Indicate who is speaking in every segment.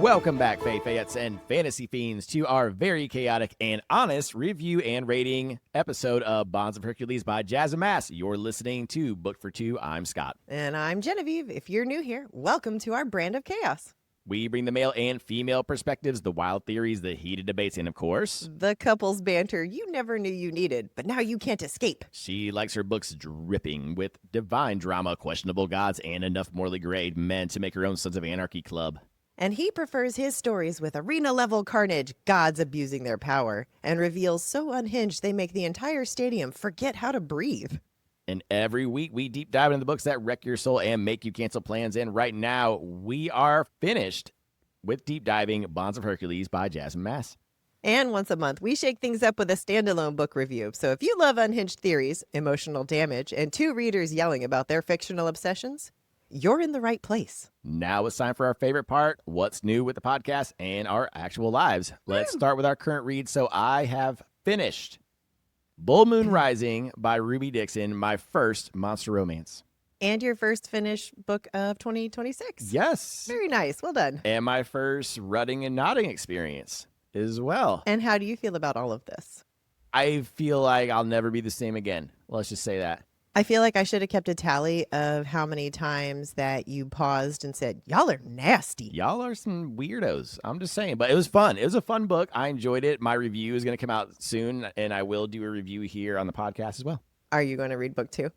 Speaker 1: Welcome back, Fayettes and Fantasy Fiends, to our very chaotic and honest review and rating episode of Bonds of Hercules by Jasmine Mas. You're listening to Book for Two. I'm Scott.
Speaker 2: And I'm Genevieve. If you're new here, welcome to our brand of chaos.
Speaker 1: We bring the male and female perspectives, the wild theories, the heated debates, and of course,
Speaker 2: the couples banter you never knew you needed, but now you can't escape.
Speaker 1: She likes her books dripping with divine drama, questionable gods, and enough morally grade men to make her own Sons of Anarchy club.
Speaker 2: And he prefers his stories with arena-level carnage, gods abusing their power, and reveals so unhinged they make the entire stadium forget how to breathe.
Speaker 1: And every week we deep dive into the books that wreck your soul and make you cancel plans. And right now we are finished with deep diving Bonds of Hercules by Jasmine Mas.
Speaker 2: And once a month, we shake things up with a standalone book review. So if you love unhinged theories, emotional damage, and two readers yelling about their fictional obsessions, you're in the right place.
Speaker 1: Now it's time for our favorite part, what's new with the podcast and our actual lives. Let's start with our current read. So I have finished Bull Moon Rising by Ruby Dixon, my first monster romance.
Speaker 2: And your first finished book of 2026.
Speaker 1: Yes.
Speaker 2: Very nice. Well done.
Speaker 1: And my first rutting and nodding experience as well.
Speaker 2: And how do you feel about all of this?
Speaker 1: I feel like I'll never be the same again. Let's just say that.
Speaker 2: I feel like I should have kept a tally of how many times that you paused and said, y'all are nasty.
Speaker 1: Y'all are some weirdos. I'm just saying. But it was fun. It was a fun book. I enjoyed it. My review is going to come out soon, and I will do a review here on the podcast as well.
Speaker 2: Are you going to read book 2?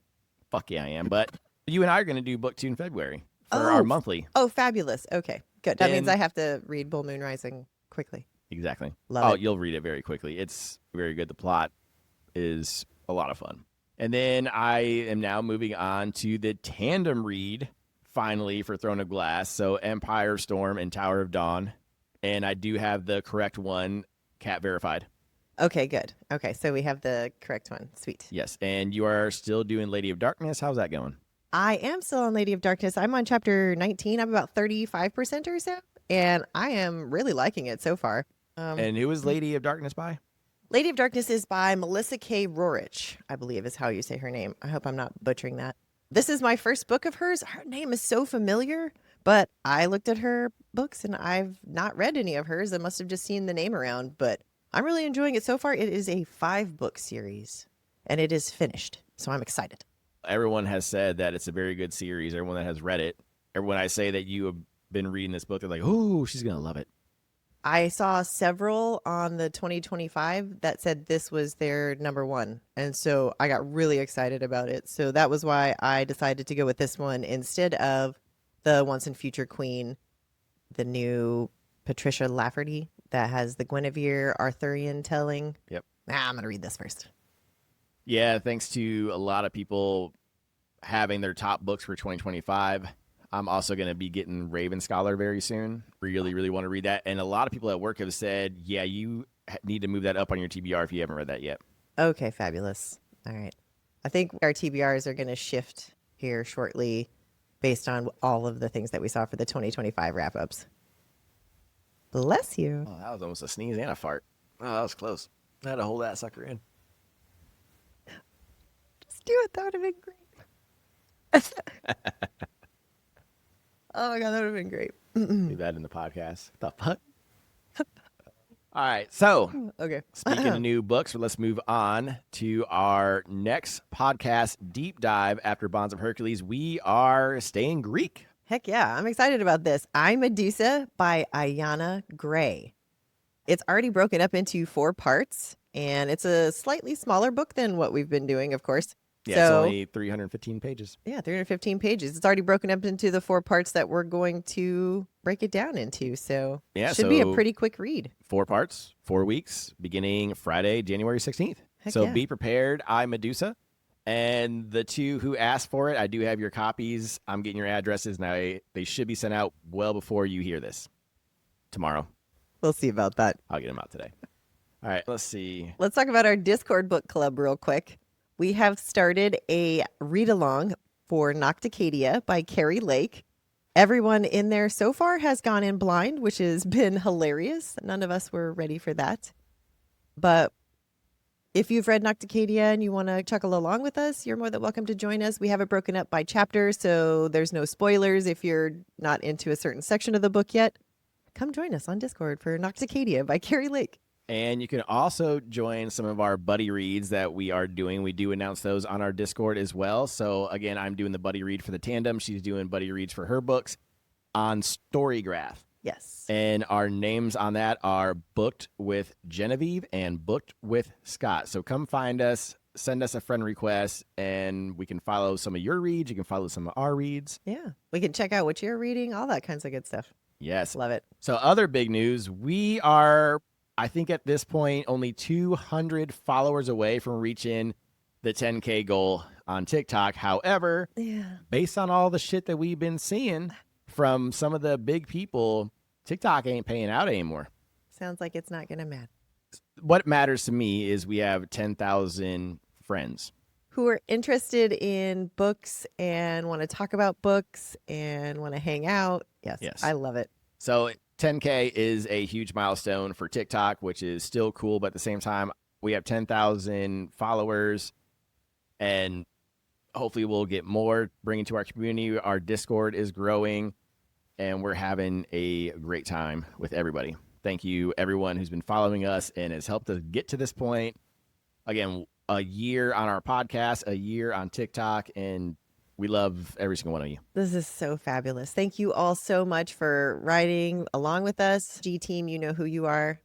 Speaker 1: Fuck yeah, I am. But you and I are going to do book 2 in February for our monthly.
Speaker 2: Oh, fabulous. Okay, good. That means I have to read Bull Moon Rising quickly.
Speaker 1: Exactly.
Speaker 2: Love it.
Speaker 1: You'll read it very quickly. It's very good. The plot is a lot of fun. And then I am now moving on to the tandem read, finally, for Throne of Glass. So Empire Storm and Tower of Dawn. And I do have the correct one, cat verified.
Speaker 2: Okay, good. Okay, so we have the correct one. Sweet.
Speaker 1: Yes, and you are still doing Lady of Darkness. How's that going?
Speaker 2: I am still on Lady of Darkness. I'm on chapter 19. I'm about 35% or so. And I am really liking it so far.
Speaker 1: And who is Lady of Darkness by?
Speaker 2: Lady of Darkness is by Melissa K. Rorich, I believe is how you say her name. I hope I'm not butchering that. This is my first book of hers. Her name is so familiar, but I looked at her books and I've not read any of hers. I must have just seen the name around, but I'm really enjoying it so far. It is a 5-book series and it is finished, so I'm excited.
Speaker 1: Everyone has said that it's a very good series. Everyone that has read it, when I say that you have been reading this book, they're like, oh, she's going to love it.
Speaker 2: I saw several on the 2025 that said this was their number one. And so I got really excited about it. So that was why I decided to go with this one instead of the Once and Future Queen, the new Patricia Lafferty that has the Guinevere Arthurian telling.
Speaker 1: Yep.
Speaker 2: I'm going to read this first.
Speaker 1: Yeah, thanks to a lot of people having their top books for 2025. I'm also going to be getting Raven Scholar very soon. Really, really want to read that. And a lot of people at work have said, yeah, you need to move that up on your TBR if you haven't read that yet.
Speaker 2: Okay, fabulous. All right. I think our TBRs are going to shift here shortly based on all of the things that we saw for the 2025 wrap-ups. Bless you.
Speaker 1: Oh, that was almost a sneeze and a fart. Oh, that was close. I had to hold that sucker in.
Speaker 2: Just do it. That would have been great. Oh my God, that would have been great.
Speaker 1: Do that in the podcast. The fuck? All right, so
Speaker 2: okay.
Speaker 1: Speaking of new books, let's move on to our next podcast deep dive after Bonds of Hercules. We are staying Greek.
Speaker 2: Heck yeah, I'm excited about this. I'm Medusa by Ayanna Gray. It's already broken up into 4 parts, and it's a slightly smaller book than what we've been doing, of course.
Speaker 1: Yeah, it's only 315 pages.
Speaker 2: Yeah, 315 pages. It's already broken up into the 4 parts that we're going to break it down into. So it should be a pretty quick read.
Speaker 1: 4 parts, 4 weeks, beginning Friday, January 16th.
Speaker 2: Heck yeah.
Speaker 1: Be prepared. I'm Medusa. And the 2 who asked for it, I do have your copies. I'm getting your addresses. Now they should be sent out well before you hear this. Tomorrow.
Speaker 2: We'll see about that.
Speaker 1: I'll get them out today. All right, let's see.
Speaker 2: Let's talk about our Discord book club real quick. We have started a read-along for Nocticadia by Carrie Lake. Everyone in there so far has gone in blind, which has been hilarious. None of us were ready for that. But if you've read Nocticadia and you want to chuckle along with us, you're more than welcome to join us. We have it broken up by chapter, so there's no spoilers if you're not into a certain section of the book yet. come join us on Discord for Nocticadia by Carrie Lake.
Speaker 1: And you can also join some of our buddy reads that we are doing. We do announce those on our Discord as well. So, again, I'm doing the buddy read for the tandem. She's doing buddy reads for her books on Storygraph.
Speaker 2: Yes.
Speaker 1: And our names on that are Booked with Genevieve and Booked with Scott. So come find us, send us a friend request, and we can follow some of your reads. You can follow some of our reads.
Speaker 2: Yeah. We can check out what you're reading, all that kinds of good stuff.
Speaker 1: Yes.
Speaker 2: Love it.
Speaker 1: So other big news, we are, I think at this point, only 200 followers away from reaching the 10K goal on TikTok. However, based on all the shit that we've been seeing from some of the big people, TikTok ain't paying out anymore.
Speaker 2: Sounds like it's not going to matter.
Speaker 1: What matters to me is we have 10,000 friends
Speaker 2: who are interested in books and want to talk about books and want to hang out. Yes. I love it.
Speaker 1: So 10K is a huge milestone for TikTok, which is still cool. But at the same time, we have 10,000 followers, and hopefully we'll get more bringing to our community. Our Discord is growing, and we're having a great time with everybody. Thank you, everyone who's been following us and has helped us get to this point. Again, a year on our podcast, a year on TikTok, and we love every single one of you.
Speaker 2: This is so fabulous. Thank you all so much for riding along with us. G-Team, you know who you are.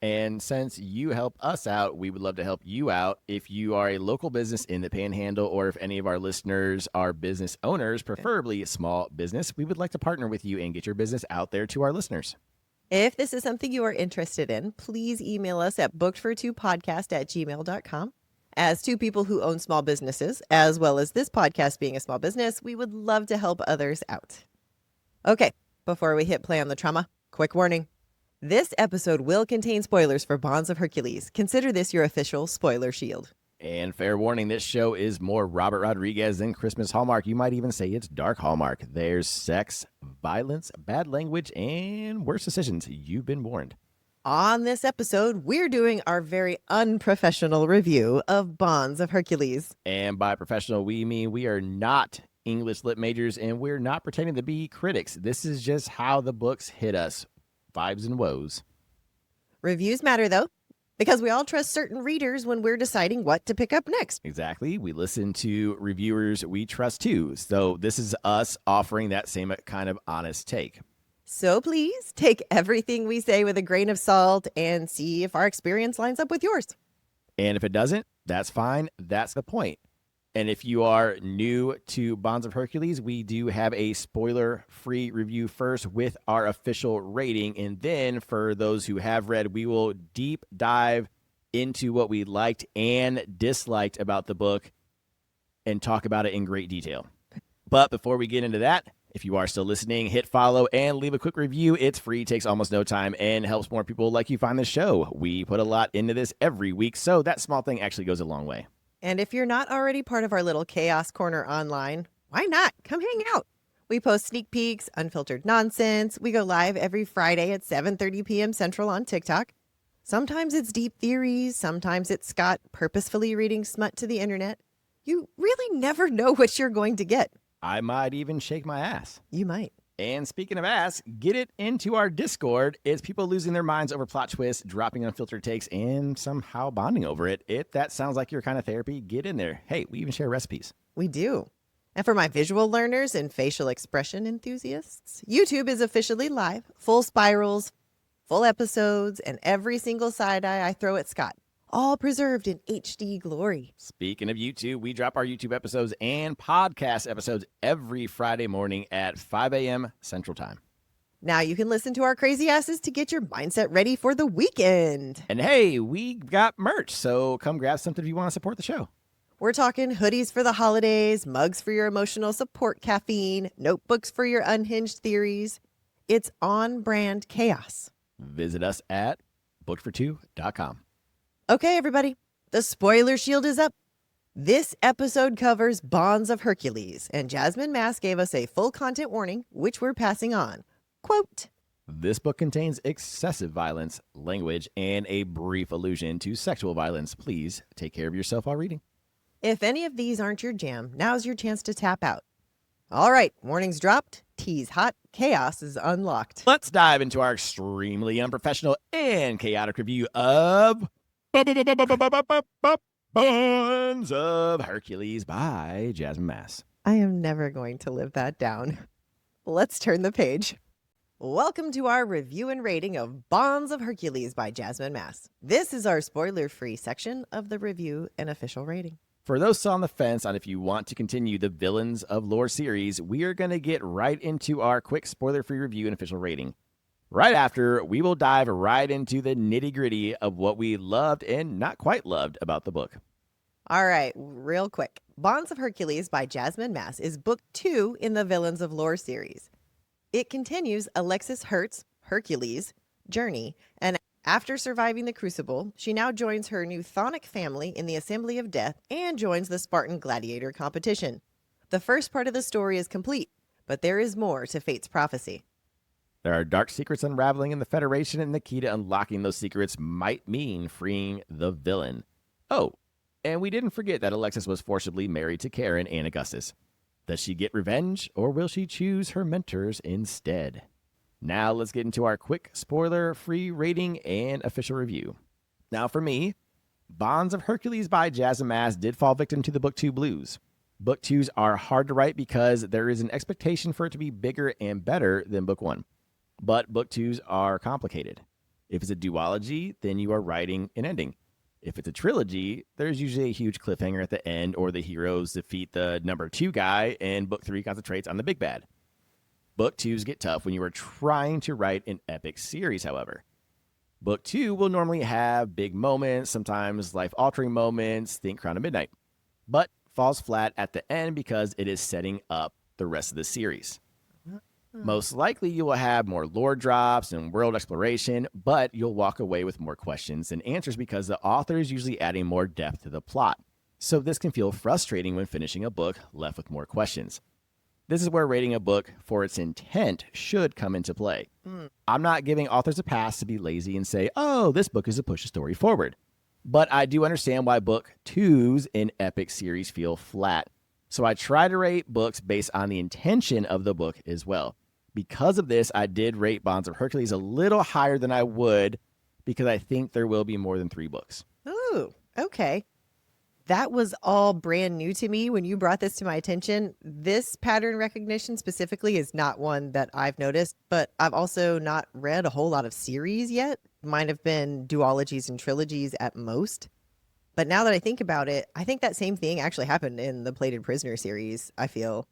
Speaker 1: And since you help us out, we would love to help you out. If you are a local business in the Panhandle, or if any of our listeners are business owners, preferably a small business, we would like to partner with you and get your business out there to our listeners.
Speaker 2: If this is something you are interested in, please email us at bookedfor2podcast@gmail.com. As two people who own small businesses, as well as this podcast being a small business, we would love to help others out. Okay, before we hit play on the trauma, quick warning. This episode will contain spoilers for Bonds of Hercules. Consider this your official spoiler shield.
Speaker 1: And fair warning, this show is more Robert Rodriguez than Christmas Hallmark. You might even say it's dark Hallmark. There's sex, violence, bad language, and worse decisions. You've been warned.
Speaker 2: On this episode, we're doing our very unprofessional review of Bonds of Hercules.
Speaker 1: And by professional, we mean we are not English lit majors, and we're not pretending to be critics. This is just how the books hit us. Vibes and woes.
Speaker 2: Reviews matter, though, because we all trust certain readers when we're deciding what to pick up next.
Speaker 1: Exactly. We listen to reviewers we trust, too. So this is us offering that same kind of honest take.
Speaker 2: So please take everything we say with a grain of salt and see if our experience lines up with yours.
Speaker 1: And if it doesn't, that's fine. That's the point. And if you are new to Bonds of Hercules, we do have a spoiler-free review first with our official rating. And then for those who have read, we will deep dive into what we liked and disliked about the book and talk about it in great detail. But before we get into that, if you are still listening, hit follow and leave a quick review. It's free, takes almost no time, and helps more people like you find the show. We put a lot into this every week, so that small thing actually goes a long way.
Speaker 2: And if you're not already part of our little chaos corner online, why not? Come hang out. We post sneak peeks, unfiltered nonsense. We go live every Friday at 7:30 p.m. Central on TikTok. Sometimes it's deep theories. Sometimes it's Scott purposefully reading smut to the internet. You really never know what you're going to get.
Speaker 1: I might even shake my ass.
Speaker 2: You might.
Speaker 1: And speaking of ass, get it into our Discord. It's people losing their minds over plot twists, dropping unfiltered takes, and somehow bonding over it. If that sounds like your kind of therapy, get in there. Hey, we even share recipes.
Speaker 2: We do. And for my visual learners and facial expression enthusiasts, YouTube is officially live. Full spirals, full episodes, and every single side eye I throw at Scott. All preserved in HD glory.
Speaker 1: Speaking of YouTube, we drop our YouTube episodes and podcast episodes every Friday morning at 5 a.m. Central Time.
Speaker 2: Now you can listen to our crazy asses to get your mindset ready for the weekend.
Speaker 1: And hey, we got merch, so come grab something if you want to support the show.
Speaker 2: We're talking hoodies for the holidays, mugs for your emotional support caffeine, notebooks for your unhinged theories. It's on-brand chaos.
Speaker 1: Visit us at bookedfor2.com.
Speaker 2: Okay, everybody, the spoiler shield is up. This episode covers Bonds of Hercules, and Jasmine Mas gave us a full content warning, which we're passing on. Quote,
Speaker 1: "This book contains excessive violence, language, and a brief allusion to sexual violence. Please take care of yourself while reading."
Speaker 2: If any of these aren't your jam, now's your chance to tap out. All right, warnings dropped. Tea's hot. Chaos is unlocked.
Speaker 1: Let's dive into our extremely unprofessional and chaotic review of Bonds of Hercules by Jasmine Mas.
Speaker 2: I am never going to live that down. Let's turn the page. Welcome to our review and rating of Bonds of Hercules by Jasmine Mas. This is our spoiler-free section of the review and official rating.
Speaker 1: For those still on the fence on if you want to continue the Villains of Lore series, we are going to get right into our quick spoiler-free review and official rating. Right after, we will dive right into the nitty-gritty of what we loved and not quite loved about the book.
Speaker 2: All right, real quick. Bonds of Hercules by Jasmine Mas is book 2 in the Villains of Lore series. It continues Alexis Hercules' journey, and after surviving the Crucible, she now joins her new Chthonic family in the Assembly of Death and joins the Spartan Gladiator competition. The first part of the story is complete, but there is more to Fate's prophecy.
Speaker 1: There are dark secrets unraveling in the Federation, and the key to unlocking those secrets might mean freeing the villain. Oh, and we didn't forget that Alexis was forcibly married to Kharon and Augustus. Does she get revenge, or will she choose her mentors instead? Now let's get into our quick spoiler-free rating and official review. Now for me, Bonds of Hercules by Jasmine Mas did fall victim to the Book 2 blues. Book 2s are hard to write because there is an expectation for it to be bigger and better than Book 1. But Book 2s are complicated. If it's a duology, then you are writing an ending. If it's a trilogy, there's usually a huge cliffhanger at the end, or the heroes defeat the number 2 guy, and Book 3 concentrates on the big bad. Book 2s get tough when you are trying to write an epic series, however. Book 2 will normally have big moments, sometimes life-altering moments, think Crown of Midnight, but falls flat at the end because it is setting up the rest of the series. Most likely you will have more lore drops and world exploration, but you'll walk away with more questions than answers because the author is usually adding more depth to the plot. So this can feel frustrating when finishing a book left with more questions. This is where rating a book for its intent should come into play. I'm not giving authors a pass to be lazy and say, oh, this book is to push a story forward. But I do understand why book 2s in epic series feel flat. So I try to rate books based on the intention of the book as well. Because of this, I did rate Bonds of Hercules a little higher than I would because I think there will be more than 3 books.
Speaker 2: Ooh, okay. That was all brand new to me when you brought this to my attention. This pattern recognition specifically is not one that I've noticed, but I've also not read a whole lot of series yet. Mine have been duologies and trilogies at most. But now that I think about it, I think that same thing actually happened in the Plated Prisoner series, I feel.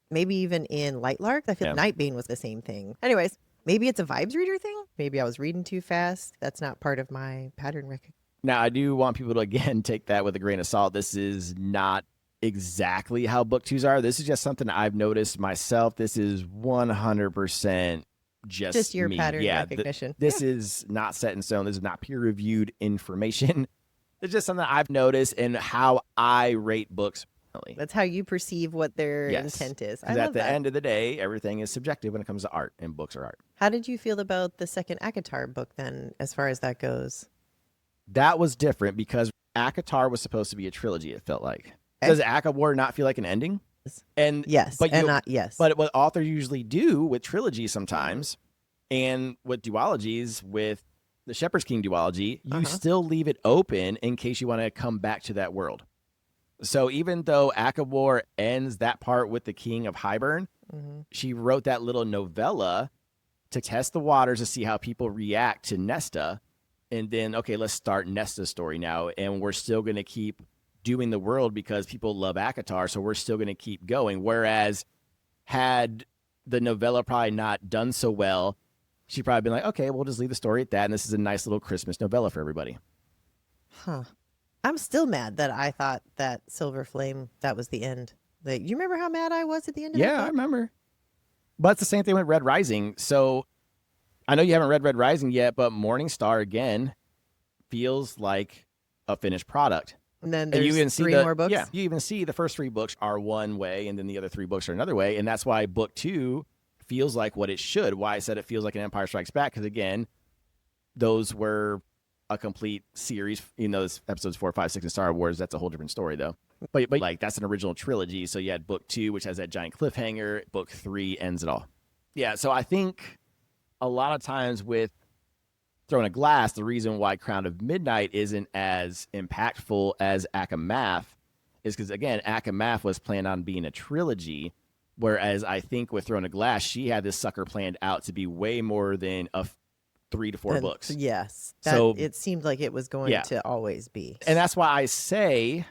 Speaker 2: Maybe even in Lightlark. I feel Nightbane was the same thing. Anyways, maybe it's a vibes reader thing. Maybe I was reading too fast. That's not part of my pattern recognition.
Speaker 1: Now, I do want people to, again, take that with a grain of salt. This is not exactly how book 2s are. This is just something I've noticed myself. This is 100% just
Speaker 2: your
Speaker 1: me.
Speaker 2: pattern recognition.
Speaker 1: This is not set in stone. This is not peer-reviewed information. It's just something I've noticed and how I rate books.
Speaker 2: That's how you perceive what their intent is. I love
Speaker 1: at the end of the day, everything is subjective when it comes to art, and books are art.
Speaker 2: How did you feel about the second ACOTAR book then, as far as that goes?
Speaker 1: That was different because ACOTAR was supposed to be a trilogy, it felt like. Does ACOWAR not feel like an ending? And
Speaker 2: yes,
Speaker 1: but
Speaker 2: and not yes.
Speaker 1: But what authors usually do with trilogies sometimes, and with duologies, with the Shepherd's King duology, you still leave it open in case you want to come back to that world. So even though ACOWAR ends that part with the King of Hybern, she wrote that little novella to test the waters to see how people react to Nesta. And then, okay, let's start Nesta's story now. And we're still going to keep doing the world because people love ACOTAR, so we're still going to keep going. Whereas had the novella probably not done so well, she'd probably been like, okay, we'll just leave the story at that. And this is a nice little Christmas novella for everybody.
Speaker 2: Huh. I'm still mad that I thought that Silver Flame, that was the end. Like, you remember how mad I was at the end of that book?
Speaker 1: I remember. But it's the same thing with Red Rising. So I know you haven't read Red Rising yet, but Morningstar, again, feels like a finished product.
Speaker 2: And then there's 3 more books?
Speaker 1: Yeah, you even see the first 3 books are one way, and then the other 3 books are another way. And that's why book 2 feels like what it should. Why I said it feels like an Empire Strikes Back, because, again, those were a complete series. You know, episodes 4, 5, 6 in Star Wars, that's a whole different story, though. But like that's an original trilogy. So you had book 2, which has that giant cliffhanger. Book 3 ends it all. Yeah. So I think a lot of times with Throne of Glass, the reason why Crown of Midnight isn't as impactful as Akamath is because, again, Akamath was planned on being a trilogy, whereas I think with Throne of Glass, she had this sucker planned out to be way more than 3 to 4 books.
Speaker 2: Yes.
Speaker 1: So
Speaker 2: it seemed like it was going to always be.
Speaker 1: And that's why I say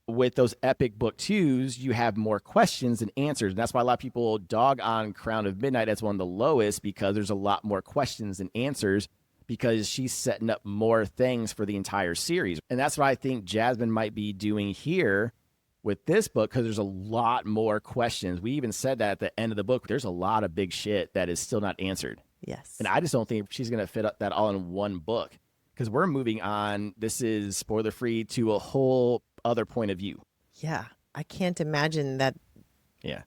Speaker 1: with those epic book 2s, you have more questions than answers. And that's why a lot of people dog on Crown of Midnight as one of the lowest, because there's a lot more questions than answers, because she's setting up more things for the entire series. And that's what I think Jasmine might be doing here with this book, because there's a lot more questions. We even said that at the end of the book, there's a lot of big shit that is still not answered.
Speaker 2: Yes.
Speaker 1: And I just don't think she's going to fit up that all in one book, because we're moving on. This is spoiler free to a whole other point of view.
Speaker 2: Yeah. I can't imagine that.
Speaker 1: Yeah.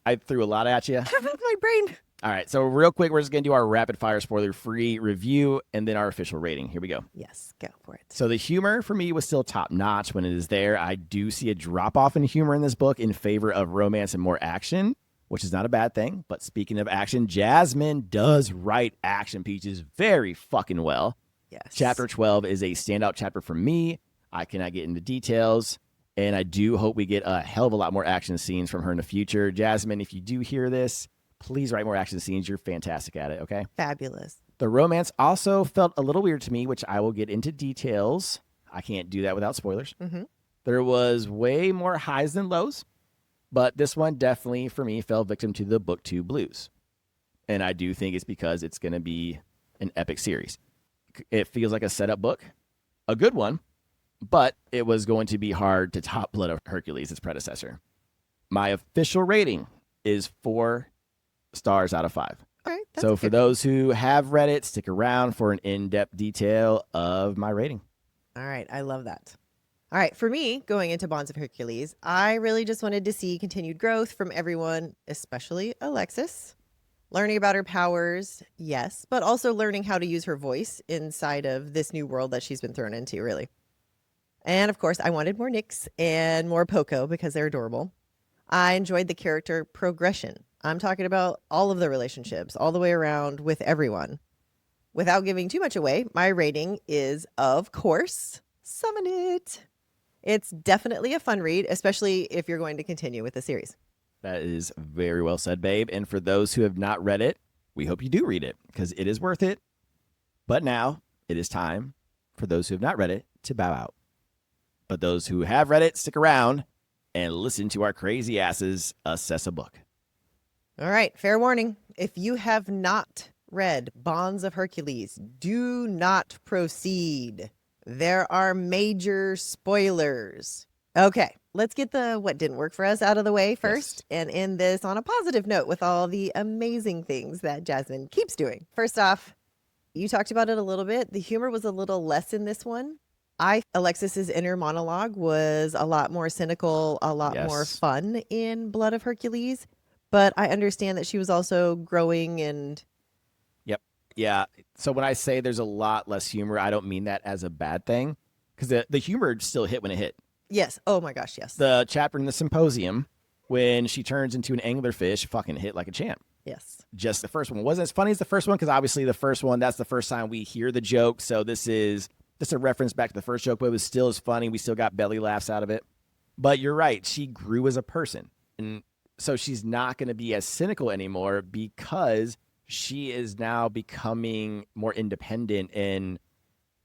Speaker 1: I threw a lot at you.
Speaker 2: My brain.
Speaker 1: All right, so real quick, we're just going to do our rapid-fire spoiler-free review and then our official rating. Here we go.
Speaker 2: Yes, go for it.
Speaker 1: So the humor for me was still top-notch when it is there. I do see a drop-off in humor in this book in favor of romance and more action, which is not a bad thing. But speaking of action, Jasmine does write action pieces very fucking well.
Speaker 2: Yes.
Speaker 1: Chapter 12 is a standout chapter for me. I cannot get into details, and I do hope we get a hell of a lot more action scenes from her in the future. Jasmine, if you do hear this, please write more action scenes. You're fantastic at it, okay?
Speaker 2: Fabulous.
Speaker 1: The romance also felt a little weird to me, which I will get into details. I can't do that without spoilers.
Speaker 2: Mm-hmm.
Speaker 1: There was way more highs than lows, but this one definitely, for me, fell victim to the book 2 blues. And I do think it's because it's going to be an epic series. It feels like a setup book, a good one, but it was going to be hard to top Blood of Hercules, its predecessor. My official rating is 4 stars out of 5.
Speaker 2: All right.
Speaker 1: So for those who have read it, stick around for an in-depth detail of my rating.
Speaker 2: All right. I love that. All right. For me, going into Bonds of Hercules, I really just wanted to see continued growth from everyone, especially Alexis. Learning about her powers, yes, but also learning how to use her voice inside of this new world that she's been thrown into, really. And of course, I wanted more Nyx and more Poco because they're adorable. I enjoyed the character progression. I'm talking about all of the relationships, all the way around with everyone. Without giving too much away, my rating is, of course, Summon It. It's definitely a fun read, especially if you're going to continue with the series.
Speaker 1: That is very well said, babe. And for those who have not read it, we hope you do read it, because it is worth it. But now it is time for those who have not read it to bow out. But those who have read it, stick around and listen to our crazy asses assess a book.
Speaker 2: All right, fair warning. If you have not read Bonds of Hercules, do not proceed. There are major spoilers. Okay, let's get the what didn't work for us out of the way first, and end this on a positive note with all the amazing things that Jasmine keeps doing. First off, you talked about it a little bit. The humor was a little less in this one. Alexis's inner monologue was a lot more cynical, a lot more fun in Blood of Hercules. But I understand that she was also growing and...
Speaker 1: Yep. Yeah. So when I say there's a lot less humor, I don't mean that as a bad thing, because the humor still hit when it hit.
Speaker 2: Yes. Oh my gosh, yes.
Speaker 1: The chapter in the symposium, when she turns into an anglerfish, fucking hit like a champ.
Speaker 2: Yes.
Speaker 1: Just the first one. Wasn't as funny as the first one, because obviously the first one, that's the first time we hear the joke. So this is just a reference back to the first joke, but it was still as funny. We still got belly laughs out of it. But you're right. She grew as a person. And so she's not going to be as cynical anymore, because she is now becoming more independent and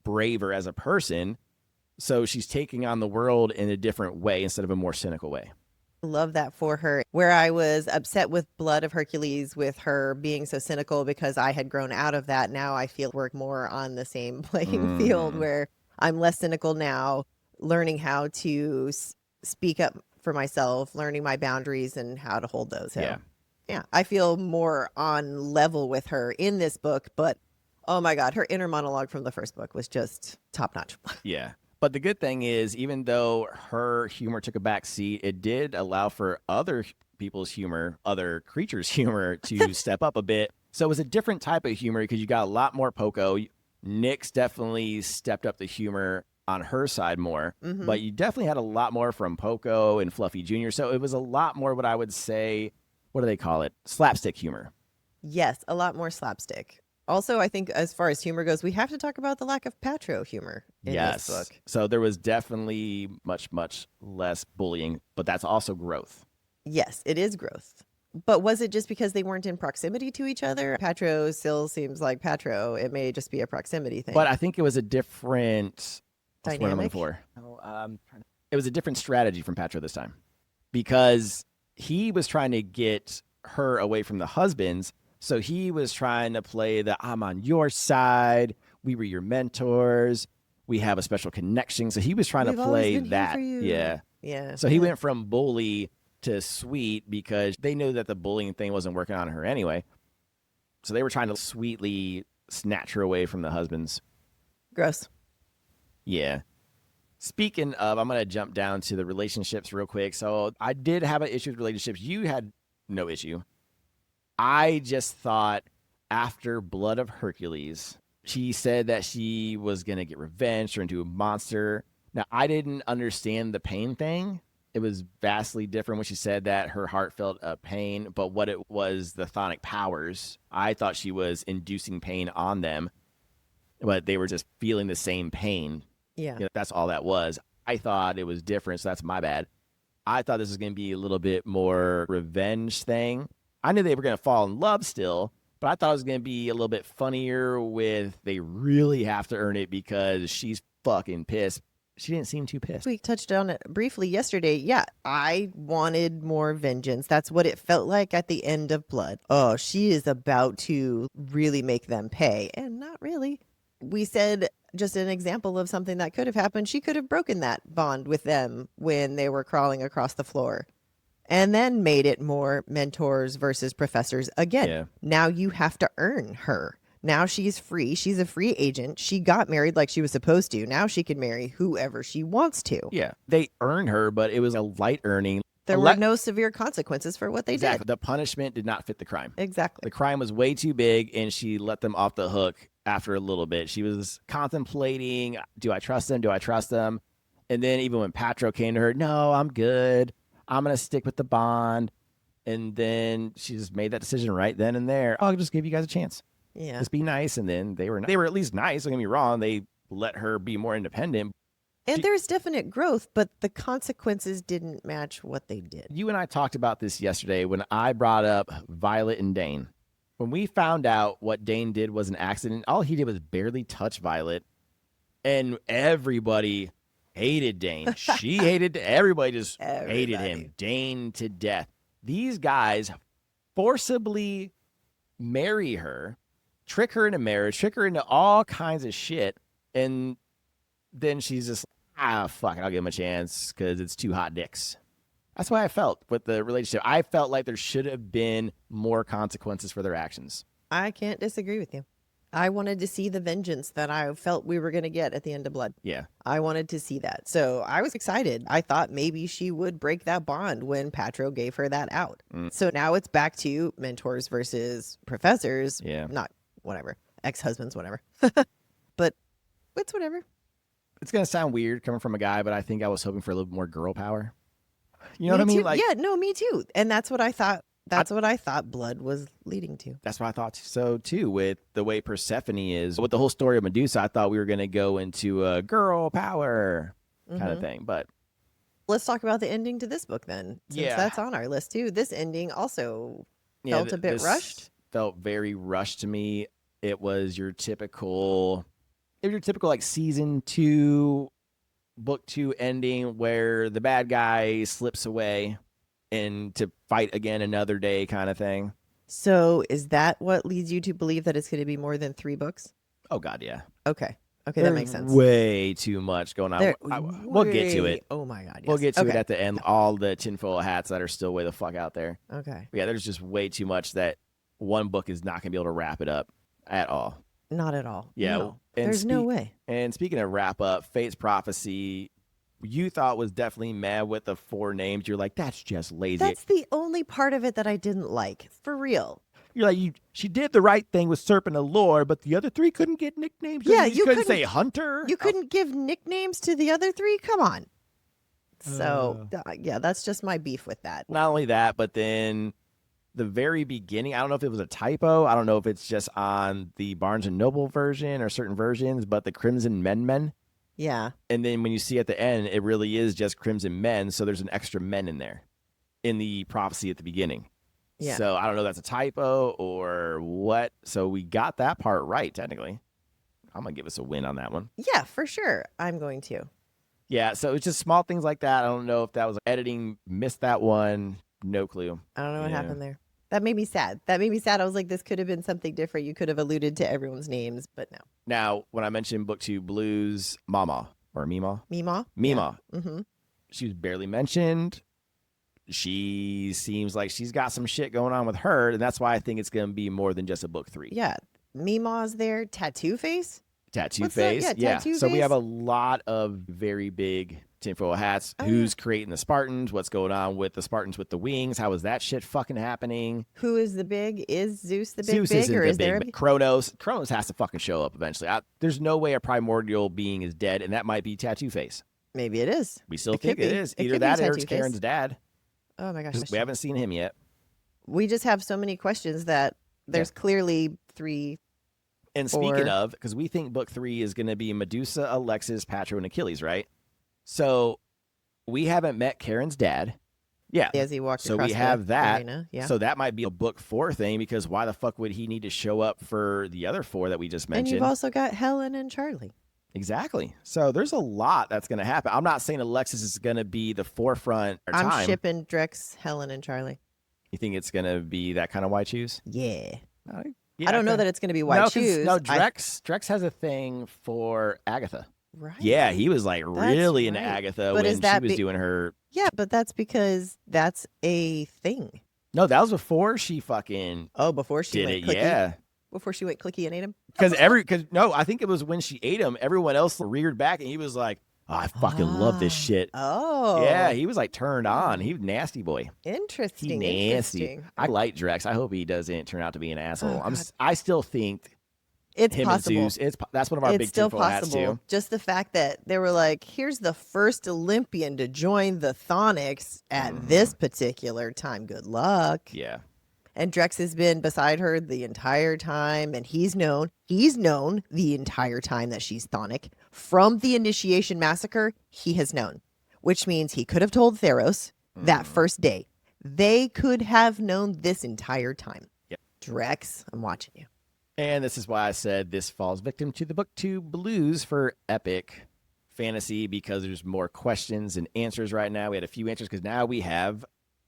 Speaker 1: braver as a person. So she's taking on the world in a different way instead of a more cynical way.
Speaker 2: Love that for her. Where I was upset with Blood of Hercules with her being so cynical because I had grown out of that. Now I feel we're more on the same playing field, where I'm less cynical now, learning how to speak up for myself, learning my boundaries and how to hold those. So, yeah, I feel more on level with her in this book, but oh my God, her inner monologue from the first book was just top notch.
Speaker 1: Yeah. But the good thing is, even though her humor took a back seat, it did allow for other people's humor, other creatures' humor to step up a bit. So it was a different type of humor, because you got a lot more Poco. Nyx definitely stepped up the humor on her side more,
Speaker 2: Mm-hmm.
Speaker 1: but you definitely had a lot more from Poco and Fluffy Jr. So it was a lot more what I would say, what do they call it? Slapstick humor.
Speaker 2: Yes, a lot more slapstick. Also, I think as far as humor goes, we have to talk about the lack of Patro humor in this book.
Speaker 1: So there was definitely much, much less bullying, but that's also growth.
Speaker 2: Yes, it is growth. But was it just because they weren't in proximity to each other? Patro still seems like Patro. It may just be a proximity thing.
Speaker 1: But I think it was a different what's the word I'm looking
Speaker 2: Dynamic?
Speaker 1: for? It was a different strategy from Patro this time because he was trying to get her away from the husbands. So he was trying to play the I'm on your side. We were your mentors. We have a special connection. So he was trying
Speaker 2: We've
Speaker 1: to
Speaker 2: always
Speaker 1: play
Speaker 2: been here
Speaker 1: that.
Speaker 2: for you.
Speaker 1: Yeah.
Speaker 2: Yeah.
Speaker 1: So he went from bully to sweet because they knew that the bullying thing wasn't working on her anyway. So they were trying to sweetly snatch her away from the husbands.
Speaker 2: Gross.
Speaker 1: Yeah. Speaking of, I'm going to jump down to the relationships real quick. So I did have an issue with relationships. You had no issue. I just thought after Blood of Hercules, she said that she was going to get revenge or into a monster. Now, I didn't understand the pain thing. It was vastly different when she said that her heart felt a pain, but what it was, the chthonic powers, I thought she was inducing pain on them, but they were just feeling the same pain.
Speaker 2: Yeah.
Speaker 1: That's all that was. I thought it was different, so that's my bad. I thought this was going to be a little bit more revenge thing. I knew they were going to fall in love still, but I thought it was going to be a little bit funnier with they really have to earn it because she's fucking pissed. She didn't seem too pissed.
Speaker 2: We touched on it briefly yesterday. Yeah, I wanted more vengeance. That's what it felt like at the end of Blood. Oh, she is about to really make them pay. And not really. We said just an example of something that could have happened. She could have broken that bond with them when they were crawling across the floor. And then made it more mentors versus professors again.
Speaker 1: Yeah.
Speaker 2: Now you have to earn her. Now she's free. She's a free agent. She got married like she was supposed to. Now she can marry whoever she wants to.
Speaker 1: Yeah. They earned her, but it was a light earning.
Speaker 2: There were no severe consequences for what they
Speaker 1: Exactly.
Speaker 2: did.
Speaker 1: The punishment did not fit the crime.
Speaker 2: Exactly.
Speaker 1: The crime was way too big, and she let them off the hook after a little bit. She was contemplating, do I trust them? Do I trust them? And then even when Patro came to her, no, I'm good. I'm going to stick with the bond. And then she just made that decision right then and there. I'll just give you guys a chance.
Speaker 2: Yeah.
Speaker 1: Just be nice. And then they were at least nice. Don't get me wrong. They let her be more independent.
Speaker 2: And there's definite growth, but the consequences didn't match what they did.
Speaker 1: You and I talked about this yesterday when I brought up Violet and Dane. When we found out what Dane did was an accident, all he did was barely touch Violet. And everybody hated Dane. She hated, everybody just hated him. Dane to death. These guys forcibly marry her, trick her into marriage, trick her into all kinds of shit. And then she's just, fuck it, I'll give him a chance because it's two hot dicks. That's why I felt with the relationship. I felt like there should have been more consequences for their actions.
Speaker 2: I can't disagree with you. I wanted to see the vengeance that I felt we were going to get at the end of Blood.
Speaker 1: Yeah.
Speaker 2: I wanted to see that. So I was excited. I thought maybe she would break that bond when Patro gave her that out. So now it's back to mentors versus professors.
Speaker 1: Yeah.
Speaker 2: Not whatever. Ex-husbands, whatever. But it's whatever.
Speaker 1: It's going to sound weird coming from a guy, but I think I was hoping for a little bit more girl power. You know what I mean?
Speaker 2: Too. Like, yeah, no, me too. And that's what I thought. That's what I thought Blood was leading to.
Speaker 1: That's what I thought so too, with the way Persephone is. With the whole story of Medusa, I thought we were going to go into a girl power kind of thing. But
Speaker 2: let's talk about the ending to this book then, since that's on our list too. This ending also felt a bit rushed.
Speaker 1: Felt very rushed to me. It was your typical like season 2, book 2 ending where the bad guy slips away and to fight again another day kind of thing.
Speaker 2: So is that what leads you to believe that it's going to be more than 3 books?
Speaker 1: Oh, God, yeah.
Speaker 2: Okay, that makes sense.
Speaker 1: Way too much going on. We'll get to it.
Speaker 2: Oh, my God, yes.
Speaker 1: We'll get to it at the end. All the tinfoil hats that are still way the fuck out there.
Speaker 2: Okay.
Speaker 1: But yeah, there's just way too much that one book is not going to be able to wrap it up at all.
Speaker 2: Not at all.
Speaker 1: Yeah.
Speaker 2: No, there's no way.
Speaker 1: And speaking of wrap up, Fate's Prophecy, you thought was definitely mad with the 4 names. You're like, that's just lazy.
Speaker 2: That's the only part of it that I didn't like. For real.
Speaker 1: You're like, she did the right thing with Serpent Allure, but the other three couldn't get nicknames.
Speaker 2: Yeah,
Speaker 1: you couldn't say Hunter.
Speaker 2: You couldn't give nicknames to the other three? Come on. So, yeah, that's just my beef with that.
Speaker 1: Not only that, but then the very beginning, I don't know if it was a typo. I don't know if it's just on the Barnes & Noble version or certain versions, but the Crimson Men.
Speaker 2: Yeah.
Speaker 1: And then when you see at the end, it really is just Crimson Men, so there's an extra men in there in the prophecy at the beginning.
Speaker 2: Yeah.
Speaker 1: So I don't know if that's a typo or what. So we got that part right, technically. I'm going to give us a win on that one.
Speaker 2: Yeah, for sure. I'm going to.
Speaker 1: Yeah, so it's just small things like that. I don't know if that was editing, missed that one. No clue.
Speaker 2: I don't know what happened there. That made me sad. I was like, this could have been something different. You could have alluded to everyone's names, but no.
Speaker 1: Now, when I mentioned book 2 Blues, Mama or Mima.
Speaker 2: Mima.
Speaker 1: Yeah.
Speaker 2: Mm-hmm.
Speaker 1: She was barely mentioned. She seems like she's got some shit going on with her, and that's why I think it's going to be more than just a book 3.
Speaker 2: Yeah. Mima's there. Tattoo face?
Speaker 1: Tattoo
Speaker 2: What's
Speaker 1: face.
Speaker 2: that? Yeah, tattoo
Speaker 1: So we
Speaker 2: face?
Speaker 1: have a lot of very big tinfoil hats.
Speaker 2: Oh,
Speaker 1: Who's creating the Spartans? What's going on with the Spartans with the wings? How is that shit fucking happening?
Speaker 2: Who is the big? Is Zeus the big
Speaker 1: Zeus
Speaker 2: big?
Speaker 1: isn't
Speaker 2: Or
Speaker 1: the
Speaker 2: is there
Speaker 1: big, but Kronos has to fucking show up eventually. There's no way a primordial being is dead, and that might be Tattoo Face.
Speaker 2: Maybe it is.
Speaker 1: We still
Speaker 2: It
Speaker 1: think
Speaker 2: could
Speaker 1: it
Speaker 2: be.
Speaker 1: is.
Speaker 2: It
Speaker 1: Either
Speaker 2: could be
Speaker 1: that or it's
Speaker 2: Tattoo Face.
Speaker 1: Karen's dad.
Speaker 2: Oh my gosh.
Speaker 1: We haven't seen him yet.
Speaker 2: We just have so many questions that there's clearly 3.
Speaker 1: And speaking of, because we think book 3 is going to be Medusa, Alexis, Patro, and Achilles, right? So we haven't met Karen's dad. Yeah.
Speaker 2: As he walked
Speaker 1: So
Speaker 2: across
Speaker 1: we have
Speaker 2: the
Speaker 1: that.
Speaker 2: arena. Yeah.
Speaker 1: So that might be a book 4 thing, because why the fuck would he need to show up for the other 4 that we just
Speaker 2: and
Speaker 1: mentioned?
Speaker 2: you've also got Helen and Charlie.
Speaker 1: Exactly. So there's a lot that's going to happen. I'm not saying Alexis is going to be the forefront or time.
Speaker 2: I'm shipping Drex, Helen, and Charlie.
Speaker 1: You think it's going to be that kind of white shoes?
Speaker 2: Yeah.
Speaker 1: Yeah,
Speaker 2: I don't know that it's going to be white shoes.
Speaker 1: No, Drex has a thing for Agatha.
Speaker 2: Right.
Speaker 1: Yeah, he was like really into
Speaker 2: right.
Speaker 1: Agatha
Speaker 2: But
Speaker 1: when she was doing her.
Speaker 2: Yeah, but that's because that's a thing.
Speaker 1: No, that was before she fucking
Speaker 2: Before she
Speaker 1: did
Speaker 2: went
Speaker 1: it.
Speaker 2: clicky.
Speaker 1: Yeah.
Speaker 2: Before she went clicky and ate him.
Speaker 1: I think it was when she ate him. Everyone else reared back, and he was like, "Oh, I fucking love this shit."
Speaker 2: Oh.
Speaker 1: Yeah, he was like turned on. He was nasty boy.
Speaker 2: Interesting.
Speaker 1: He nasty.
Speaker 2: Interesting.
Speaker 1: I like Drex. I hope he doesn't turn out to be an asshole.
Speaker 2: Oh,
Speaker 1: I still think
Speaker 2: it's
Speaker 1: him
Speaker 2: possible.
Speaker 1: and Zeus. That's one of our
Speaker 2: It's
Speaker 1: big
Speaker 2: still
Speaker 1: tinfoil hats
Speaker 2: possible.
Speaker 1: too.
Speaker 2: Just the fact that they were like, here's the first Olympian to join the Chthonics at this particular time. Good luck.
Speaker 1: Yeah.
Speaker 2: And Drex has been beside her the entire time, and he's known the entire time that she's Chthonic. From the Initiation Massacre, he has known, which means he could have told Theros that first day. They could have known this entire time.
Speaker 1: Yep.
Speaker 2: Drex, I'm watching you.
Speaker 1: And this is why I said this falls victim to the book 2 blues for epic fantasy, because there's more questions and answers right now. We had a few answers because now we have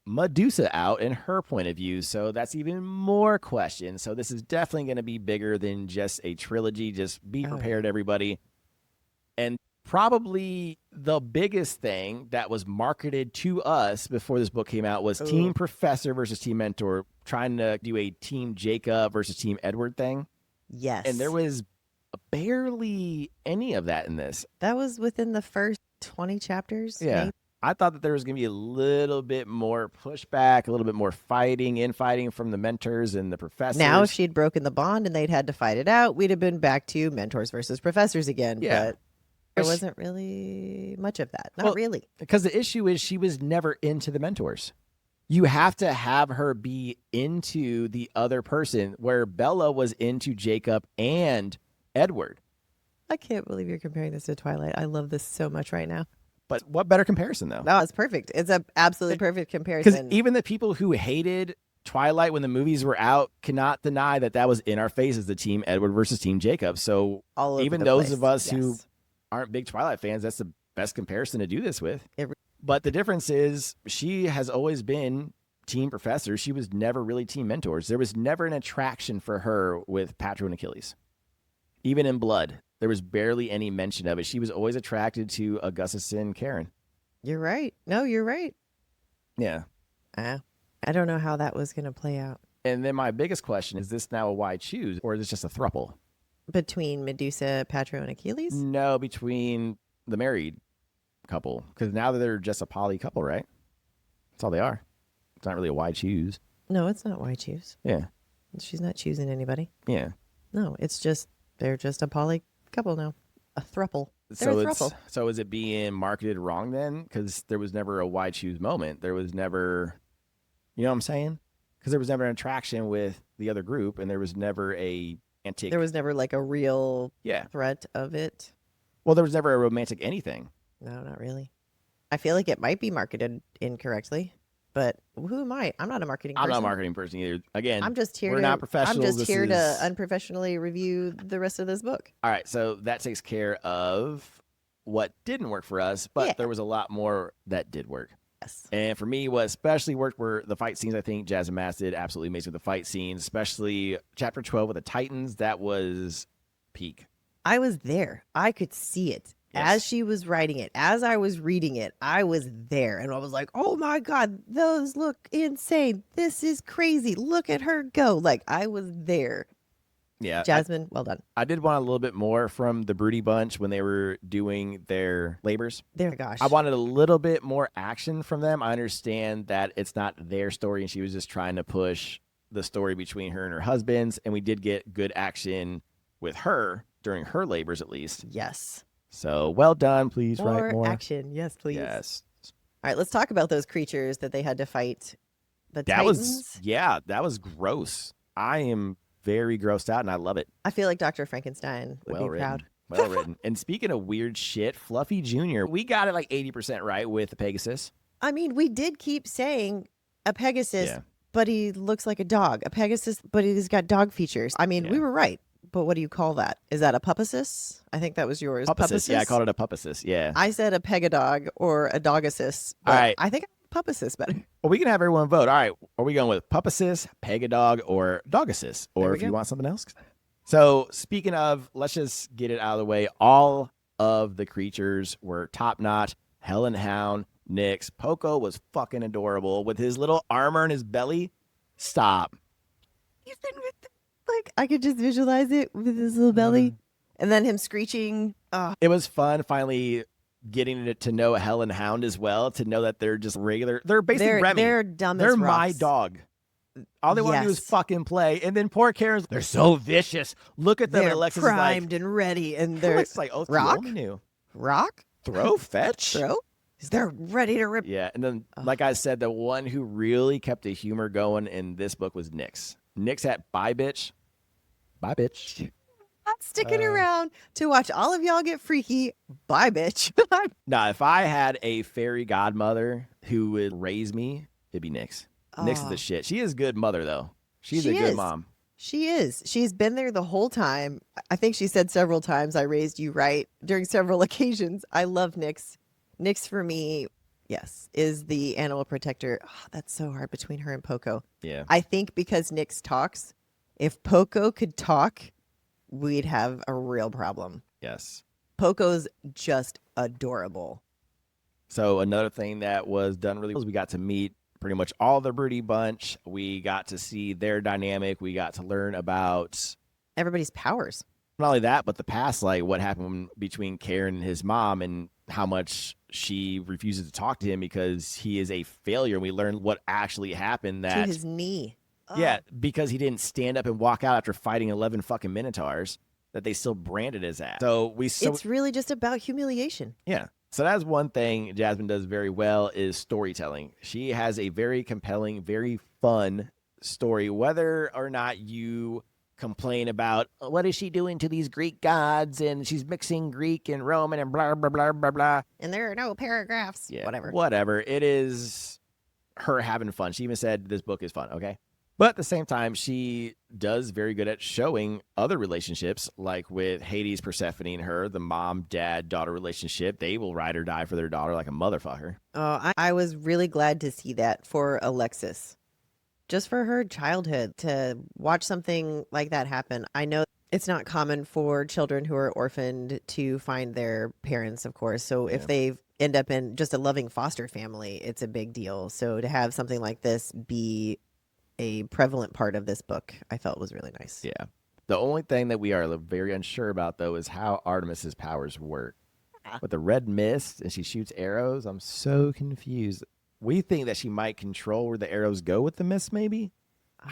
Speaker 1: Medusa out and her point of view. So that's even more questions. So this is definitely going to be bigger than just a trilogy. Just be prepared, everybody. And probably the biggest thing that was marketed to us before this book came out was Team Professor versus Team Mentor, trying to do a Team Jacob versus Team Edward thing.
Speaker 2: Yes.
Speaker 1: And there was barely any of that in this.
Speaker 2: That was within the first 20 chapters.
Speaker 1: Yeah.
Speaker 2: Maybe?
Speaker 1: I thought that there was going to be a little bit more pushback, a little bit more infighting from the mentors and the professors.
Speaker 2: Now, if she'd broken the bond and they'd had to fight it out, we'd have been back to mentors versus professors again.
Speaker 1: Yeah.
Speaker 2: But there wasn't really much of that. Not really.
Speaker 1: Because the issue is she was never into the mentors. You have to have her be into the other person, where Bella was into Jacob and Edward.
Speaker 2: I can't believe you're comparing this to Twilight. I love this so much right now.
Speaker 1: But what better comparison, though?
Speaker 2: No, it's perfect. It's an absolutely perfect
Speaker 1: Because
Speaker 2: comparison.
Speaker 1: even the people who hated Twilight when the movies were out cannot deny that was in our faces, the Team Edward versus Team Jacob. So
Speaker 2: All over
Speaker 1: even
Speaker 2: the
Speaker 1: those
Speaker 2: place.
Speaker 1: of us who
Speaker 2: Yes.
Speaker 1: aren't big Twilight fans, that's the best comparison to do this with.
Speaker 2: It re-
Speaker 1: But the difference is she has always been Team Professor. She was never really Team Mentors. There was never an attraction for her with Patro and Achilles. Even in Blood, there was barely any mention of it. She was always attracted to Augustus and Kharon.
Speaker 2: You're right. No, you're right.
Speaker 1: Yeah.
Speaker 2: I don't know how that was going to play out.
Speaker 1: And then my biggest question, is this now a wide choose, or is this just a throuple?
Speaker 2: Between Medusa, Patro, and Achilles?
Speaker 1: No, between the married couple. Because now they're just a poly couple, right? That's all they are. It's not really a wide choose.
Speaker 2: No, it's not why choose.
Speaker 1: Yeah.
Speaker 2: She's not choosing anybody.
Speaker 1: Yeah.
Speaker 2: No, it's just they're just a poly couple now. A thruple. They're a thruple.
Speaker 1: So is it being marketed wrong then? Because there was never a why choose moment. There was never, you know what I'm saying? Because there was never an attraction with the other group, and there was never a antique.
Speaker 2: There was never like a real
Speaker 1: Yeah.
Speaker 2: threat of it.
Speaker 1: Well, there was never a romantic anything.
Speaker 2: No, not really. I feel like it might be marketed incorrectly, but who am I? I'm not a marketing person.
Speaker 1: I'm not a marketing person either. Again,
Speaker 2: I'm just here
Speaker 1: we're not professionals.
Speaker 2: I'm just here to unprofessionally review the rest of this book.
Speaker 1: All right, so that takes care of what didn't work for us, but there was a lot more that did work.
Speaker 2: Yes.
Speaker 1: And for me, what especially worked were the fight scenes. I think Jasmine Mas did absolutely amazing with the fight scenes, especially chapter 12 with the Titans. That was peak.
Speaker 2: I was there. I could see it. As she was writing it, as I was reading it, I was there. And I was like, oh my God, those look insane. This is crazy. Look at her go. Like, I was there.
Speaker 1: Yeah.
Speaker 2: Jasmine, well done.
Speaker 1: I did want a little bit more from the Broody bunch when they were doing their labors.
Speaker 2: Gosh.
Speaker 1: I wanted a little bit more action from them. I understand that it's not their story and she was just trying to push the story between her and her husbands. And we did get good action with her during her labors, at least.
Speaker 2: Yes.
Speaker 1: So well done. Please write more
Speaker 2: action. Yes, please.
Speaker 1: Yes.
Speaker 2: All right, let's talk about those creatures that they had to fight. The Titans.
Speaker 1: That was gross. I am very grossed out and I love it.
Speaker 2: I feel like Dr. Frankenstein would be proud.
Speaker 1: Well written. And speaking of weird shit, Fluffy Jr., we got it like 80% right with the Pegasus.
Speaker 2: I mean, we did keep saying a Pegasus, but he looks like a dog. A Pegasus, but he's got dog features. I mean, we were right. But what do you call that? Is that a puppasus? I think that was yours.
Speaker 1: Puppasus. Yeah, I called it a puppasus. Yeah.
Speaker 2: I said a pegadog or a dogasus.
Speaker 1: All right.
Speaker 2: I think puppasus better.
Speaker 1: Well, we can have everyone vote. All right. Are we going with puppasus, pegadog, or dogasus? Or if you want something else? So speaking of, let's just get it out of the way. All of the creatures were top notch. Hell and Hound, Nyx. Poco was fucking adorable with his little armor and his belly. Stop.
Speaker 2: He's been with like I could just visualize it with his little belly, and then him screeching.
Speaker 1: It was fun finally getting to know Hell and Hound as well. To know that they're just regular. They're basically Remy.
Speaker 2: They're dumb.
Speaker 1: They're
Speaker 2: as rocks.
Speaker 1: my dog. All they want to do is fucking play. And then poor Kharon's, they're so vicious. Look at them.
Speaker 2: They're
Speaker 1: Alexis
Speaker 2: primed
Speaker 1: is like,
Speaker 2: and ready, and they're
Speaker 1: like, oh,
Speaker 2: rock,
Speaker 1: new.
Speaker 2: rock,
Speaker 1: throw, fetch,
Speaker 2: throw. They're ready to rip.
Speaker 1: Yeah, and then like I said, the one who really kept the humor going in this book was Nyx. Nyx at bye bitch. Bye, bitch.
Speaker 2: Not sticking around to watch all of y'all get freaky. Bye, bitch.
Speaker 1: Now, if I had a fairy godmother who would raise me, it'd be Nyx. Nyx is the shit. She is a good mother, though. She's a good mom.
Speaker 2: She is. She's been there the whole time. I think she said several times, I raised you right during several occasions. I love Nyx. Nyx, for me, yes, is the animal protector. Oh, that's so hard between her and Poco.
Speaker 1: Yeah.
Speaker 2: I think because Nyx talks, if Poco could talk, we'd have a real problem.
Speaker 1: Yes.
Speaker 2: Poco's just adorable.
Speaker 1: So another thing that was done really well is we got to meet pretty much all the Broody bunch. We got to see their dynamic. We got to learn about
Speaker 2: everybody's powers.
Speaker 1: Not only that, but the past, like what happened between Kharon and his mom and how much she refuses to talk to him because he is a failure. And we learned what actually happened that
Speaker 2: to his knee.
Speaker 1: Yeah, because he didn't stand up and walk out after fighting 11 fucking Minotaurs that they still branded his ass.
Speaker 2: It's really just about humiliation.
Speaker 1: Yeah. So that's one thing Jasmine does very well is storytelling. She has a very compelling, very fun story, whether or not you complain about what is she doing to these Greek gods and she's mixing Greek and Roman and blah, blah, blah, blah, blah.
Speaker 2: And there are no paragraphs.
Speaker 1: Yeah,
Speaker 2: whatever.
Speaker 1: It is her having fun. She even said this book is fun, okay? But at the same time, she does very good at showing other relationships, like with Hades, Persephone, and her, the mom, dad, daughter relationship. They will ride or die for their daughter like a motherfucker.
Speaker 2: Oh, I was really glad to see that for Alexis. Just for her childhood, to watch something like that happen. I know it's not common for children who are orphaned to find their parents, of course. So if they end up in just a loving foster family, it's a big deal. So to have something like this be a prevalent part of this book, I felt was really nice.
Speaker 1: Yeah. The only thing that we are very unsure about, though, is how Artemis's powers work. With the red mist and she shoots arrows, I'm so confused. We think that she might control where the arrows go with the mist, maybe?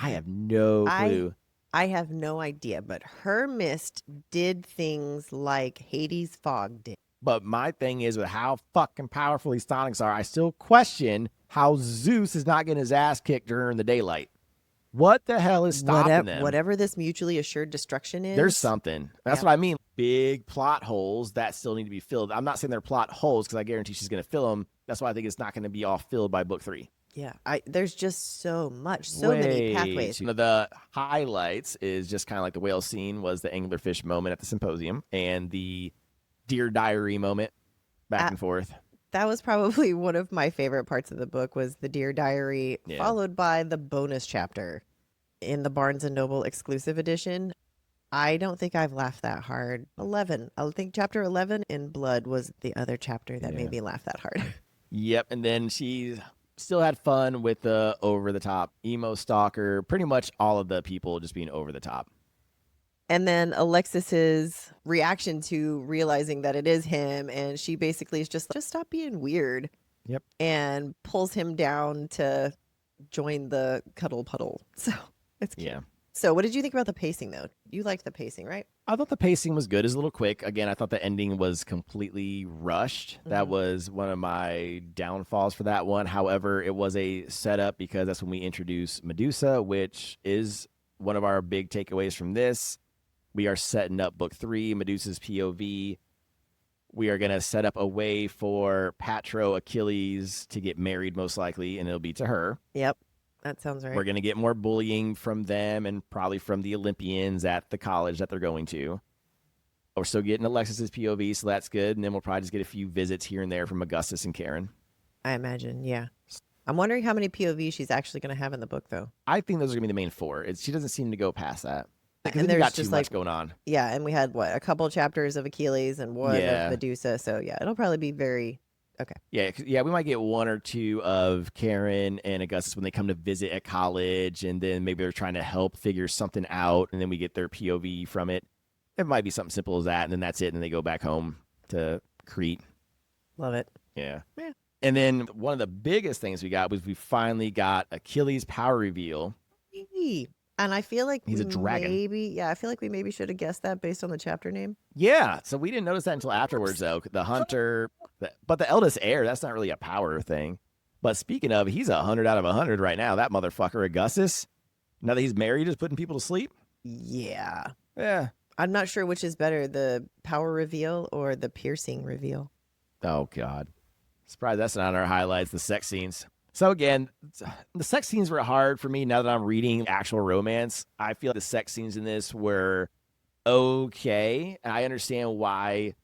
Speaker 1: I have no clue.
Speaker 2: I have no idea, but her mist did things like Hades' fog did.
Speaker 1: But my thing is, with how fucking powerful these sonics are, I still question how Zeus is not getting his ass kicked during the daylight. What the hell is stopping them?
Speaker 2: Whatever this mutually assured destruction is.
Speaker 1: There's something. That's what I mean. Big plot holes that still need to be filled. I'm not saying they're plot holes because I guarantee she's going to fill them. That's why I think it's not going to be all filled by book 3.
Speaker 2: Yeah, there's just so much, many pathways.
Speaker 1: One of the highlights is just kind of like the whale scene was the anglerfish moment at the symposium and the deer diary moment back and forth.
Speaker 2: That was probably one of my favorite parts of the book was the deer diary, followed by the bonus chapter in the Barnes & Noble exclusive edition. I don't think I've laughed that hard. 11. I think chapter 11 in Blood was the other chapter that made me laugh that hard.
Speaker 1: Yep, and then she still had fun with the over-the-top emo stalker, pretty much all of the people just being over the top.
Speaker 2: And then Alexis's reaction to realizing that it is him, and she basically is just stop being weird.
Speaker 1: Yep.
Speaker 2: And pulls him down to join the cuddle puddle. So it's cute.
Speaker 1: Yeah.
Speaker 2: So what did you think about the pacing, though? You liked the pacing, right?
Speaker 1: I thought the pacing was good. It's a little quick. Again, I thought the ending was completely rushed. That was one of my downfalls for that one. However, it was a setup because that's when we introduce Medusa, which is one of our big takeaways from this. We are setting up book 3, Medusa's POV. We are going to set up a way for Patro Achilles to get married, most likely, and it'll be to her.
Speaker 2: Yep. That sounds right.
Speaker 1: We're going to get more bullying from them and probably from the Olympians at the college that they're going to. We're still getting Alexis's POV, so that's good. And then we'll probably just get a few visits here and there from Augustus and Kharon.
Speaker 2: I imagine, yeah. I'm wondering how many POVs she's actually going to have in the book, though.
Speaker 1: I think those are going to be the main 4. She doesn't seem to go past that.
Speaker 2: And there's
Speaker 1: got
Speaker 2: just
Speaker 1: too much going on.
Speaker 2: Yeah, and we had, a couple chapters of Achilles and one of Medusa. So, yeah, it'll probably be very... Okay.
Speaker 1: Yeah, we might get 1 or 2 of Kharon and Augustus when they come to visit at college, and then maybe they're trying to help figure something out, and then we get their POV from it. It might be something simple as that, and then that's it, and then they go back home to Crete.
Speaker 2: Love it.
Speaker 1: Yeah. And then one of the biggest things we got was we finally got Achilles' power reveal.
Speaker 2: And I feel like
Speaker 1: he's a dragon.
Speaker 2: I feel like we maybe should have guessed that based on the chapter name.
Speaker 1: Yeah, so we didn't notice that until afterwards, though. The hunter, but the eldest heir, that's not really a power thing. But speaking of, he's 100 out of 100 right now. That motherfucker, Augustus, now that he's married, is putting people to sleep.
Speaker 2: Yeah.
Speaker 1: Yeah.
Speaker 2: I'm not sure which is better, the power reveal or the piercing reveal.
Speaker 1: Oh, God. Surprised that's not on our highlights, the sex scenes. So again, the sex scenes were hard for me now that I'm reading actual romance. I feel like the sex scenes in this were okay. And I understand why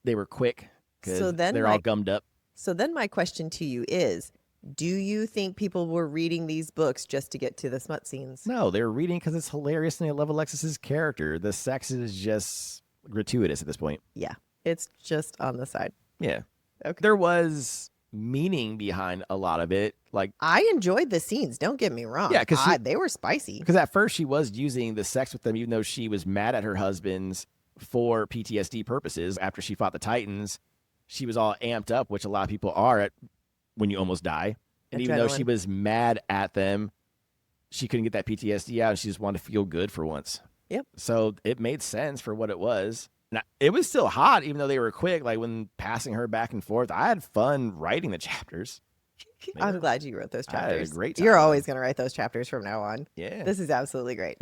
Speaker 1: they were quick because they're all gummed up.
Speaker 2: So then my question to you is, do you think people were reading these books just to get to the smut scenes?
Speaker 1: No, they're reading because it's hilarious and they love Alexis's character. The sex is just gratuitous at this point.
Speaker 2: Yeah, it's just on the side.
Speaker 1: Yeah. Okay. There was meaning behind a lot of it. Like,
Speaker 2: I enjoyed the scenes, don't get me wrong.
Speaker 1: Yeah, because
Speaker 2: they were spicy.
Speaker 1: Because at first she was using the sex with them, even though she was mad at her husbands for PTSD purposes. After she fought the Titans, she was all amped up, which a lot of people are when you almost die. And even though she was mad at them, she couldn't get that PTSD out, and she just wanted to feel good for once.
Speaker 2: Yep.
Speaker 1: So it made sense for what it was. Now, it was still hot, even though they were quick. Like, when passing her back and forth, I had fun writing the chapters.
Speaker 2: I'm glad you wrote those chapters.
Speaker 1: I had a great time.
Speaker 2: You're always going to write those chapters from now on.
Speaker 1: Yeah.
Speaker 2: This is absolutely great.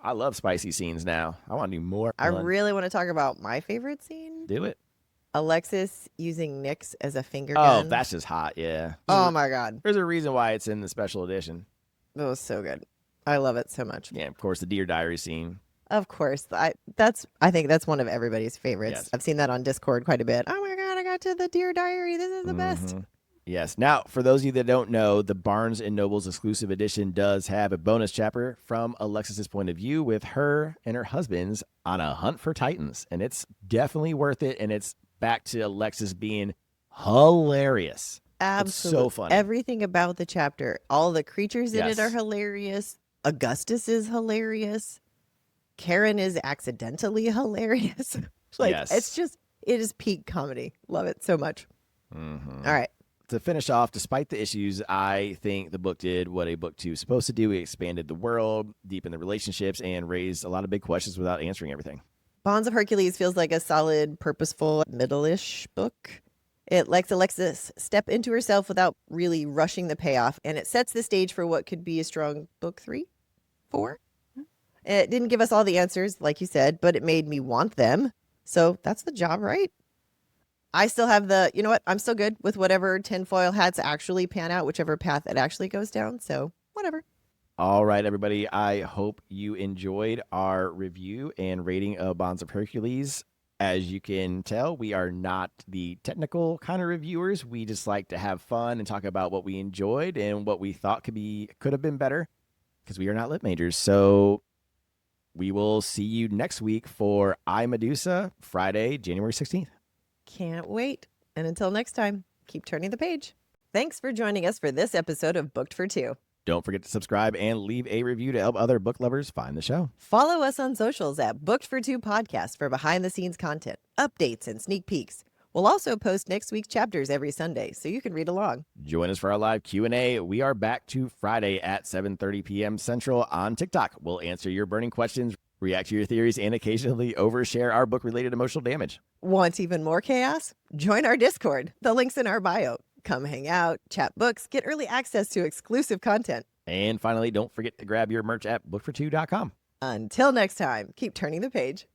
Speaker 1: I love spicy scenes now. I want to do more.
Speaker 2: I really want to talk about my favorite scene.
Speaker 1: Do it.
Speaker 2: Alexis using Nyx as a finger gun.
Speaker 1: Oh, that's just hot, yeah.
Speaker 2: Oh, my God.
Speaker 1: There's a reason why it's in the special edition.
Speaker 2: That was so good. I love it so much.
Speaker 1: Yeah, of course, the Deer Diary scene.
Speaker 2: Of course. I think that's one of everybody's favorites. Yes. I've seen that on Discord quite a bit. Oh, my God, I got to the Deer Diary. This is the best.
Speaker 1: Yes. Now, for those of you that don't know, the Barnes & Noble's exclusive edition does have a bonus chapter from Alexis's point of view with her and her husband's on a hunt for Titans. And it's definitely worth it. And it's back to Alexis being hilarious.
Speaker 2: Absolutely.
Speaker 1: It's so funny.
Speaker 2: Everything about the chapter. All the creatures in it are hilarious. Augustus is hilarious. Kharon is accidentally hilarious. It is peak comedy. Love it so much. All right.
Speaker 1: To finish off, despite the issues, I think the book did what a book 2 is supposed to do. It expanded the world, deepened the relationships, and raised a lot of big questions without answering everything.
Speaker 2: Bonds of Hercules feels like a solid, purposeful, middle-ish book. It lets Alexis step into herself without really rushing the payoff, and it sets the stage for what could be a strong book 3, 4. It didn't give us all the answers, like you said, but it made me want them. So that's the job, right? I still have you know what? I'm still good with whatever tinfoil hats actually pan out, whichever path it actually goes down. So whatever.
Speaker 1: All right, everybody. I hope you enjoyed our review and rating of Bonds of Hercules. As you can tell, we are not the technical kind of reviewers. We just like to have fun and talk about what we enjoyed and what we thought could have been better, because we are not lit majors. So we will see you next week for I, Medusa, Friday, January 16th.
Speaker 2: Can't wait. And until next time, keep turning the page. Thanks for joining us for this episode of Booked for Two.
Speaker 1: Don't forget to subscribe and leave a review to help other book lovers find the show.
Speaker 2: Follow us on socials at Booked for Two Podcast for behind-the-scenes content, updates, and sneak peeks. We'll also post next week's chapters every Sunday, so you can read along.
Speaker 1: Join us for our live Q&A. We are back to Friday at 7:30 p.m. Central on TikTok. We'll answer your burning questions, react to your theories, and occasionally overshare our book-related emotional damage.
Speaker 2: Want even more chaos? Join our Discord. The link's in our bio. Come hang out, chat books, get early access to exclusive content.
Speaker 1: And finally, don't forget to grab your merch at bookfor2.com.
Speaker 2: Until next time, keep turning the page.